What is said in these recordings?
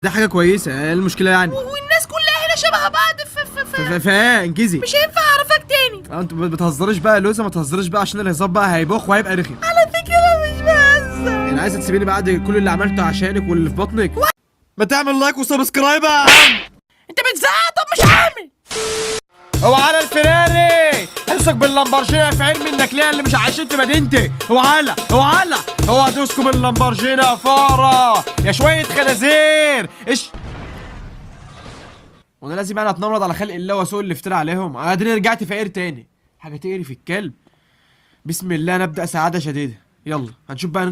ده حاجة كويسة، ايه المشكلة يعني؟ والناس كلها هنا شبه بعض فايه انجزي. مش هينفع اعرفك تاني. انت بتهزريش بقى يا لوزة، ما تهزريش بقى عشان الهزار بقى هيبوخ وهيبقى رخم. على فكرة انا مش بهزر. يعني عايزة تسيبيني بعد كل اللي عملته عشانك واللي في بطنك؟ ما تعمل لايك وسبسكرايب يا عم. انت بتزعق؟ طب مش عامل. هو على الفراري امسك باللامبرجيني في علم انك ليه اللي مش عايشين في مدينتي. هو هدوسكم باللامبرجيني يا فاره يا شويه خنازير. وانا لازم انا اتنمرض على خلق الله واسوق اللي افترى عليهم؟ انا ادري رجعت فقير تاني، حاجه تقري في الكلب. بسم الله نبدا سعاده شديده. يلا هنشوف بقى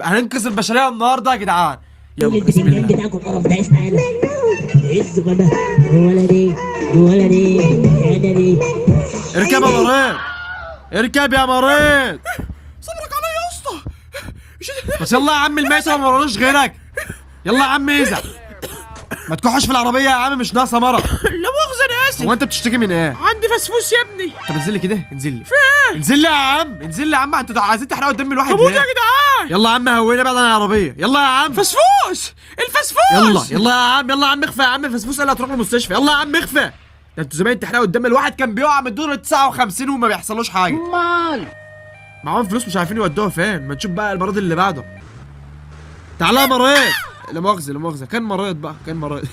هننقذ البشريه النهارده يا جدعان. يلا بسم الله. بتاعكم القرف ده اسمع انا عزكم ده ولدي اركب يا مريض، اركب يا مريض. صبرك عليا يا اسطى. بس يلا يا عم الميسة ما وراناش غيرك. يلا يا عم ايزا، ما تكحش في العربية يا عم، مش ناقصة مرة. لا مؤاخذة انا اسف. هو انت بتشتكي من ايه؟ عندي فسفوس يا ابني. طب انزل لي كده، انزل لي. فين؟ انزل لي يا عم، انزل لي يا عم، انتوا عايزين تحرقوا دم الواحد هموت ليه؟ يا جدعان. يلا يا عم هوينا بعد عن العربية، يلا يا عم. فسفوس الفسفوس. يلا يا عم اخفى يا عم، الفسفوس اللي هتروح المستشفى. يلا يا عم اخفى. ده انتوا زمان تحرقوا الدم الواحد كان بيقع من الدور 59 وما بيحصلوش حاجة. امال معاهم فلوس مش عارفين يودوها فين. ما نشوف بقى المريض اللي بعده. تعالى يا مريض. لا مؤاخذة كان مريض بقى، كان مريض.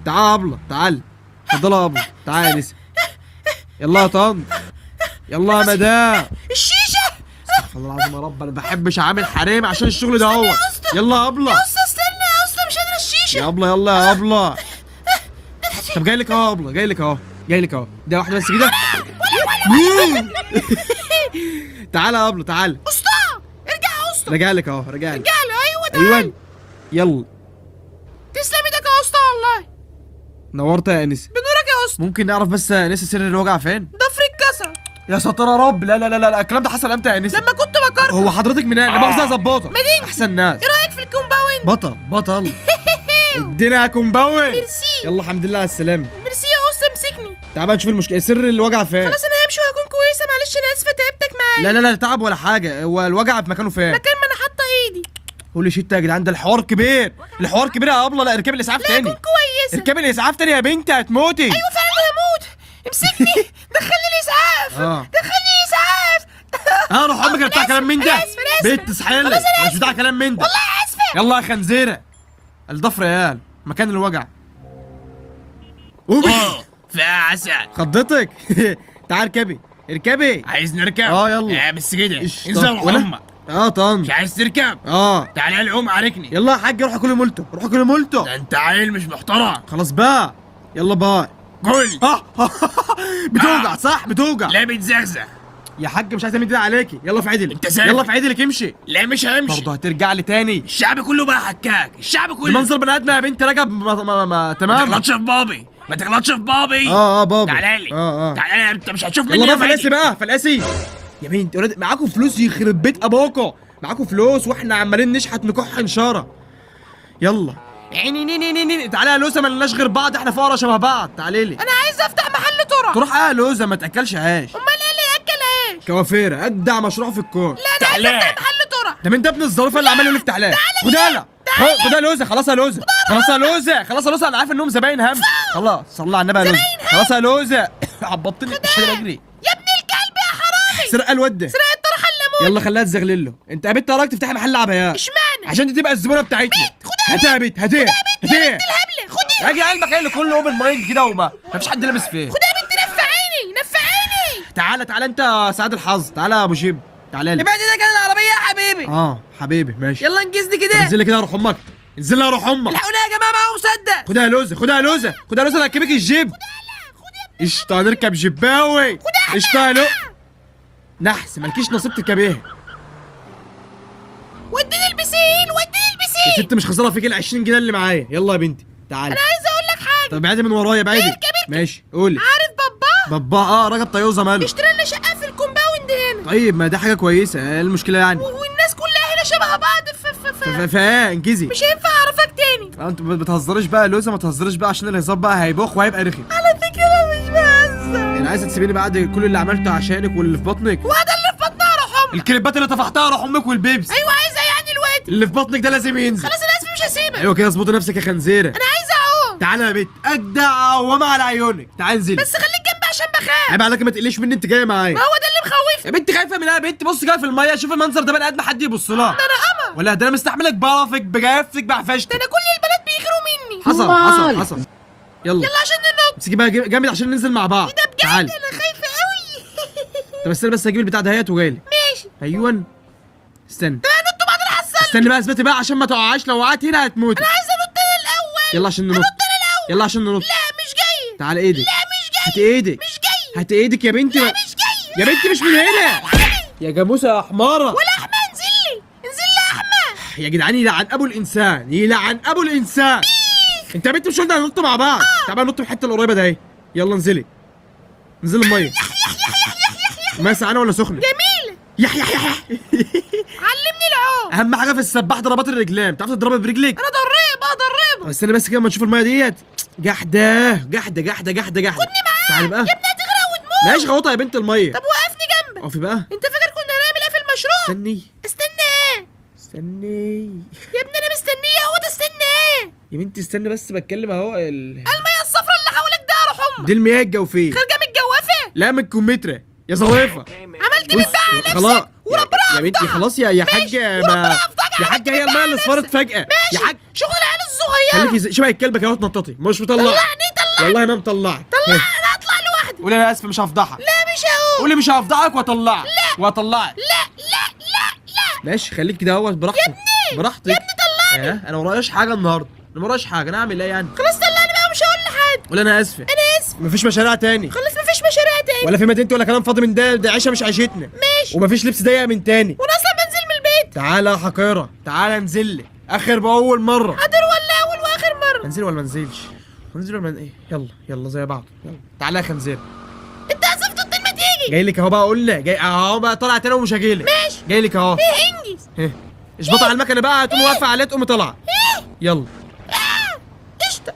تعالى يا ابله، تعالى. اتفضلي يا ابله، تعالى يا نسا. يلا يا طنط، يلا يا مدام. الشيشة. استغفر الله العظيم يا رب، انا ما بحبش اعمل حريم عشان الشغل ده هو. يلا يا ابله. يا اسطى استنى يا اسطى، مش قادرة الشيشة. يا ابله يلا يا ابله. طب جاي لك اهو يا ابله، جاي لك اهو. ده واحده بس كده. تعالى يا ابله، تعالى. اسطى ارجع يا اسطى. رجع لك اهو، رجع له. ايوه تعالى. ايوه يلا. تسلم ايدك يا اسطى والله. نورت يا انسه. بنورك يا اسطى. ممكن نعرف بس يا انسه سر الوجع فين؟ ضفري اتكسر. يا ساتر يا رب. لا الكلام ده حصل امتى يا انسه؟ لما كنت بكرر. هو حضرتك منين؟ لا مؤاخذة يا ظباطه. مدينتي. احسن ناس. ايه رايك في الكومباوند؟ بطل. ادينا كومباوند. ميرسي. يلا الحمد لله على السلامة. ميرسي يا اسطى، امسكني. تعال بقى نشوف المشكلة، سر الوجع فين؟ خلاص انا همشي وهكون كويسه، معلش انا اسفه تعبتك معايا. لا تعب ولا حاجة، هو الوجع في مكانه فين؟ مكان ما انا حاطه ايدي. قولي شيت يا جدعان، ده الحوار كبير يا ابله. لا اركبي الاسعاف لا تاني. اكون كويسه. اركبي الاسعاف تاني يا بنتي هتموتي. ايوه فعلا هموت. امسكني. دخلني الاسعاف. دخلني الاسعاف. روح امك بتاع كلام من ده. أنا آسفة. بنت اصحيلي، مش بتاع كلام من ده. والله اسفه. يلا يا خنزيرة. الضفر يا عيال، مكان الوجع. قومي. في عسل. خضتك. تعال اركبي. عايز نركب؟ يلا. بس كده. إيش انزل طب، ولا؟ امك. طن. مش عايز تركب؟ تعالى العوم عاركني. يلا يا حاج، روح كل مولتو. ده انت عيل مش محترم. خلاص بقى، يلا باي. قول. بتوجع صح؟ بتوجع. لا بتزغزغ يا حاج مش عايز امد ايدي عليكي. يلا في عدلك. انت ساكت. يلا في عدلك امشي. لا مش همشي. برضه هترجع لي تاني. الشعب كله بقى حكاك، الشعب كله. المنظر بني ادم يا بنت رجب. ما تمام. تغلطش في بابي، ما تغلطش في بابي. بابا. تعالى لي. تعالى لي، انت مش هتشوف مني. يلا بقى يوم فلقاسي يا بنت ولاد. معاكم فلوس يخرب بيت ابوكو، معاكم فلوس واحنا عمالين نشحت نكح نشاره. يلا عيني تعالى يا لوزه، مالناش غير بعض، احنا فقرا شبه بعض. تعالي لي. انا عايز افتح محل ترى. تروح يا لوزه، ما تاكلش عيش. امال ايه اللي ياكل عيش؟ كوافيره اجدع مشروع في الكون. لا انا عايز افتح محل ترى. ده من ده ابن الظريفه اللي عمال يقول افتح لها. خدها خدها لوزه. خلاص يا لوزه انا عارف انهم زباين هم. خلاص صلي على النبي يا لوزه. خلاص يا لوزه. عبطتني مش قادر اجري. يا ابن الكلب يا حرامي. سرقه الواد ده. سرقه الطرحه الليمون. يلا خليها تزغلل له. انت يا بنت وراك تفتحي محل عبايات. اشمعنى؟ عشان دي تبقى الزبونه بتاعتنا. هاتها يا بنت هاتها. الهبله. خدي. اجي قلبك اللي كله اوبن مايند كده وما مفيش حد لابس فيه. خدي يا بنت. نفعيني. تعالى انت سعاد الحظ. تعالى يا ابو شيب، تعالى لي. ابعد ايدك عن العربيه يا حبيبي. حبيبي ماشي. يلا انجزني كده. انزل لي كده روح امك. الحقوني يا جماعه، معاهم مسدس. خدها يا لوزه انا هركبك الجيب. قشطه هنركب جيباوي. قشطه يا لو. نحس مالكيش نصيب تركبيها. وديني البسين. يا ست مش خساره فيك ال 20 جنيه اللي معايا. يلا يا بنتي تعالي. انا عايزه اقول لك حاجه. طب ابعدي من ورايا ابعدي. اركب. ماشي قولي. عارف بابا راجل طيوزه ماله. اشتري لنا شقه في الكومباوند هنا. طيب ما ده حاجه كويسه، ايه المشكله يعني؟ والناس كلها هنا شبه بعض فايه انجزي. مش هينفع اعرفك تاني. انت بتهزريش بقى يا لوزه، ما تهزريش بقى عشان الهزار بقى هيبوخ وهيبقى رخم. على فكره انا مش بهزر. يعني عايزه تسيبيني بعد كل اللي عملته عشانك واللي في بطنك؟ وهذا اللي في بطنها روح امك. الكليبات اللي طفحتها روح امك والبيبس. ايوه عايزه يعني الواد اللي في بطنك ده لازم ينزل. خلاص انا اسف مش هسيبك. ايوه كده اظبطي نفسك يا خنزيره. انا عايزه اعوم. تعالى يا بت اجدع وما على عيونك، تعالى انزلي. بس خليك جنبي عشان بخاف. عيب عليك ما تقليش مني، انت جايه معايا. ما هو ده اللي مخوفني. يا بنت خايفه من ايه يا بنت؟ بص كده في الميه، شوف المنظر ده، بني ادم حد يبص لها. ده انا قمر. ولا ده انا مستحملك بعرفك بجافتك بعفشتك. ده انا كل البنات بيغيروا مني. حصل يلا يلا عشان ننط. امسكي بقى جامد عشان ننزل مع بعض. ده بجد تعالي. انا خايفه قوي. طب استنى بس اجيب البتاع دهيت وجايلك. ماشي. ايوه استنى طب هنط بعد الحصان. استني بقى، اثبتي بقى عشان ما تقعيش، لو وقعت هنا هتموتي. انا عايزه انط انا الاول. يلا عشان ننط. انط انا الاول. يلا عشان ننط. لا مش جاي. تعالى ايدك. لا مش جاي. هات ايدك. مش جاي. هات ايدك يا بنتي. لا مش جاي. يا بنتي مش من هنا يا جاموسه يا حماره. ولا احمد انزل لي. انزل لي يا احمد. يا جدعان يلعن ابو الانسان، يلعن ابو الانسان. انت يا بنتي مش قلنا هننط مع بعض؟ تعالى ننط في الحته القريبه ده اهي. يلا انزلي. انزلي الميه. الميه سقعانه ولا سخنه؟ جميل. يح علمني العوم. اهم حاجه في السباح ضربات الرجلين، تعرف تضربها برجلك؟ انا ضريبه. طب استنى بس كده اما نشوف الميه ديت. جحده. خدني معاك. تعالي بقى. يا ابني هتغرق وتموت. ماشي غوطه يا بنت الميه. طب وقفني جنبك. اقفي بقى. انت فاكر كنا هنعمل ايه في المشروع؟ استنى ايه؟ يا ابني انا مستنيه اهو، تستنى ايه؟ يا بنتي استني بس بتكلم اهو الميه الصفراء اللي حواليك ده يا روح امك. دي المياه الجوفيه. خارجه من الجوافه. لا من الكمثرى يا ظريفه. عملت من بقى على خلاص نفسك وربنا يا بنتي يفضحك. خلاص يا حاجه وربنا ما يفضحك. يا حاجه هي الميه اللي اصفرت فجاه يا ماشي. حاج. شغل العيال الصغيره. خليكي شبه الكلبه كده تنططي مش مطلع. طلعني. والله انا مطلعك. انا هطلع لوحدي. قولي انا اسف مش هفضحك. لا مش هقوم. قولي مش هفضحك واطلعك. لا. ماشي خليك كده اهوت براحتك. براحتك. يا ابني طلعني. انا ما وراياش حاجه النهارده، انا ما ورايش حاجه، انا اعمل ايه يعني؟ خلاص طلعني بقى ومش هقول لحد. قولي انا اسف. مفيش مشاريع تاني خلاص مفيش مشاريع تاني. ولا في مدينتي ولا كلام فاضي من ده عيشه مش عيشتنا. ماشي. ومفيش لبس ضيق من تاني. وانا اصلا بنزل من البيت. تعالى يا حقيره، تعالى انزل لي اخر باول مره. حاضر ولا اول واخر مره؟ انزل ولا ما انزلش؟ انزل ولا ما ايه؟ يلا زي بعض. يلا تعالى يا خنزير. انت اسفت الطين ما تيجي. جاي لك اهو بقى، اقول لك جاي اهو بقى، طالع تاني ومش هجي لك. ماشي. جاي لك اهو. ايه انجز. اشبطها على المكنه بقى، تقوم واقفه عليها تقوم طالعه. يلا. قشطه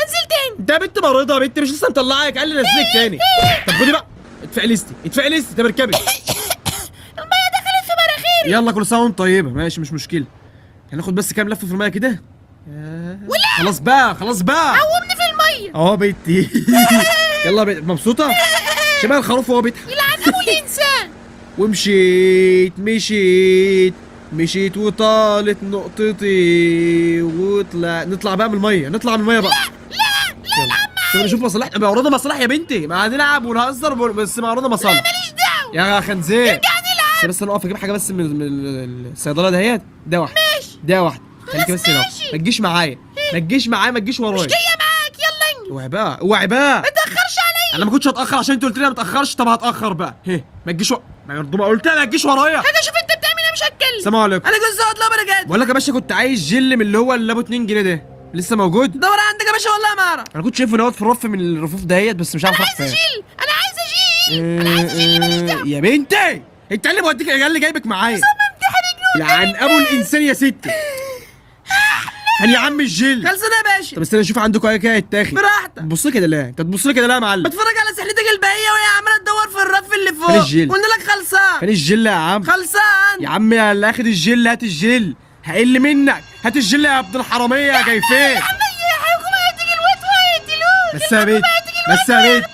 انزل تاني. انت يا بنت مريضه يا بنت، مش لسه مطلعك؟ قال لي نزلك تاني. طب خدي بقى اتفقي لستي طب اركبي. الميه دخلت في مناخيري. يلا كل سنه وانت طيبه. ماشي مش مشكله، هناخد بس كام لفه في الميه كده. خلاص بقى قومني في الميه. اهو بنتي. يلا بنت مبسوطه شبه الخروف وهو بيضحك. يلعن ابو الانسان. مشيت وطالت نقطتي نطلع بقى من الميه بقى. لا نشوف مصالح بقى، ورانا مصالح يا بنتي، ما هنلعب ونهزر بس ما ورانا مصالح. ماليش دعوه. يا خنزير ارجع نلعب. بس انا اقف اجيب حاجه بس من الصيدله دهيت. ده واحد خليكي بس هنا. ماشي. ما تجيش معايا ما تجيش ورايا. جايه معاك. يلا انجز. اوعي بقى ما تاخرش عليا. انا ما كنتش هتاخر عشان انت قلت لي ما تاخرش. طب هتاخر بقى. ما تجيش ما قلت لك ما تجيش ورايا. حاجه شوف انت بتعمل ايه. مش هتكلم. السلام عليكم. انا جوز اقعد لو انا جاي. بقول لك يا باشا كنت عايز جل من اللي هو اللي ابو 2 جنيه ده، لسه موجود؟ دور عندك يا باشا والله ما اعرف. انا كنت شايفه نقط في الرف من الرفوف دهيت بس مش عارف راح فين. انا عايز اجيل. ماليش دعوه. يا بنتي انت اللي موديك يا اللي جايبك معايا. لعن ابو الانسان يا ستي. هل يا عم الجل خلصنا يا باشا. طب استنى نشوف عندكم ايه كده يتاخد. براحتك. بص لي كده ليه؟ انت تبص لي كده ليه يا معلم؟ بتفرج على سحلتك الباقيه وهي عماله تدور في الرف اللي فوق. فين الجل؟ قلنا لك خلصان. فين الجل يا عم؟ خلصان يا عم يا اللي اخد الجل هات الجل، هقل منك. هات الجل يا ابن الحراميه يا جاي فين؟ بس يا بنت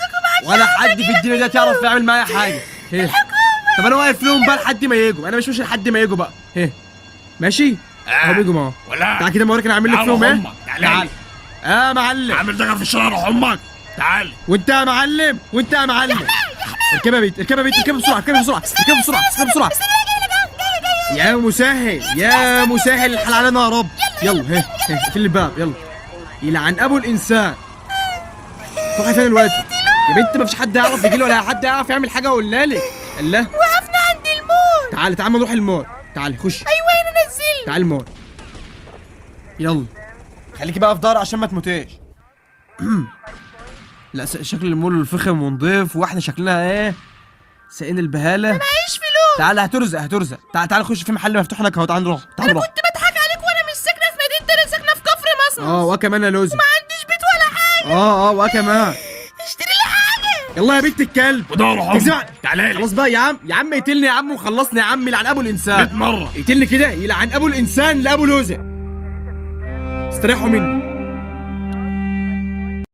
ولا حد في الدنيا دي يعرف يعمل معايا حاجه. طب انا واقف لهم بقى لحد ما يجوا، انا مش ماشي لحد ما يجوا بقى. ماشي اهو بيجوا اهو. تعال كده اوريك انا عامل لك فيهم ايه. تعال يا معلم. عامل دغل في الشارع روح امك. تعال وانت يا معلم اركب يا بنت اركب بسرعه. يا مسهل الحال علينا يا رب. يلا اقفل الباب يلا. يلعن ابو الانسان. روحي فين الواد يا بنت؟ ما فيش حد يعرف يجي له ولا حد يعرف يعمل حاجه ولا لك. الله وقفنا عند المول. تعالى نروح المول. تعالي خش. ايوه انا نزلت. تعالي المول. يلا خليكي بقى في دار عشان ما تموتيش. لا شكل المول الفخم ونضيف، واحنا شكلنا ايه ساقين البهاله. معيش فلوس. تعالى هترزق. تعالى خش في محل مفتوح هناك اهو. تعالى نروح. انا كنت بضحك عليك وانا مش ساكنه في مدينتي، انا ساكنه في كفر مصر. وكمان يا لوزي. ما عنديش بيت ولا حاجه. وكمان اشتري لي حاجه. يلا يا بنت الكلب. وده روح امك. تعالى خلاص بقى يا عم اقتلني يا عم وخلصني يا عم. يلعن ابو الانسان 100 مرة. اقتلني كده. يلعن ابو الانسان لابو لوزة. استريحوا مني.